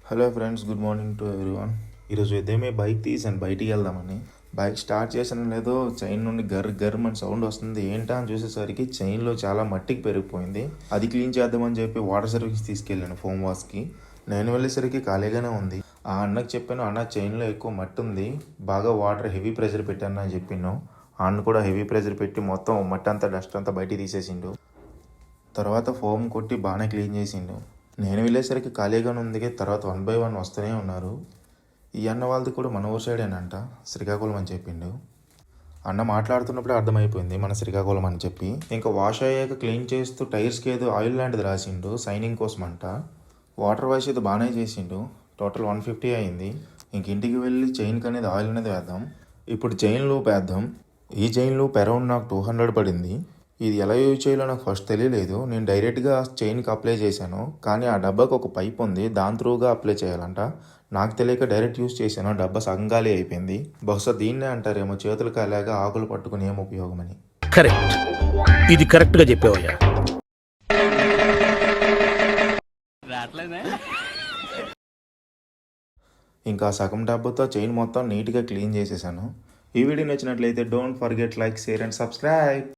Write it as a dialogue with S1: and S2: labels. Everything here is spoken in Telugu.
S1: Hello friends, good morning to everyone. ఈరోజు ఉదయమే బైక్ తీసాను బయటికి వెళ్దామని. బైక్ స్టార్ట్ చేసిన లేదో చైన్ నుండి గర్ గర్ అని సౌండ్ వస్తుంది. ఏంటా అని చూసేసరికి చైన్లో చాలా మట్టికి పెరిగిపోయింది. అది క్లీన్ చేద్దామని చెప్పి వాటర్ సర్వీస్ తీసుకెళ్ళాను ఫోమ్ వాష్కి. నేను వెళ్ళేసరికి ఖాళీగానే ఉంది. ఆ అన్నకు చెప్పాను, అన్న చైన్లో ఎక్కువ మట్టి ఉంది, బాగా వాటర్ హెవీ ప్రెషర్ పెట్టాను అని చెప్పాను. ఆ అన్న కూడా హెవీ ప్రెషర్ పెట్టి మొత్తం మట్టి అంతా డస్ట్ అంతా బయటికి తీసేసిండు. తర్వాత ఫోమ్ కొట్టి బాగానే క్లీన్ చేసిండు. నేను వెళ్ళేసరికి ఖాళీగానే ఉంది. తర్వాత 1 by 1 వస్తూనే ఉన్నారు. ఈ అన్న వాళ్ళది కూడా మన ఊరు సైడేనంట, శ్రీకాకుళం అని చెప్పిండు. అన్న మాట్లాడుతున్నప్పుడే అర్థమైపోయింది మన శ్రీకాకుళం అని చెప్పి. ఇంకా వాష్ అయ్యాక క్లీన్ చేస్తూ టైర్స్కి ఏదో ఆయిల్ లాంటిది రాసిండు సైనింగ్ కోసం అంట. వాటర్ వాష్ అయితే బాగానే చేసిండు. టోటల్ 150 అయింది. ఇంక ఇంటికి వెళ్ళి చైన్కి అనేది ఆయిల్ అనేది వేద్దాం. ఇప్పుడు చైన్ లూప్ వేద్దాం. ఈ చైన్ లూప్ అరౌండ్ నాకు 200 పడింది. ఇది ఎలా యూజ్ చేయాలో నాకు ఫస్ట్ తెలియలేదు. నేను డైరెక్ట్గా చైన్కి అప్లై చేశాను, కానీ ఆ డబ్బాకి ఒక పైప్ ఉంది, దాని త్రూగా అప్లై చేయాలంట. నాకు తెలియక డైరెక్ట్ యూజ్ చేశాను, డబ్బా సగం ఖాళీ అయిపోయింది. బహుశా దీన్నే అంటారేమో చేతులు కాలేగా ఆకులు పట్టుకుని ఏం ఉపయోగమని.
S2: కరెక్ట్, ఇది కరెక్ట్గా చెప్పావయ్యా.
S1: ఇంకా సగం డబ్బాతో చైన్ మొత్తం నీట్గా క్లీన్ చేసేసాను. ఈ వీడియో నచ్చినట్లయితే don't forget like, share and subscribe.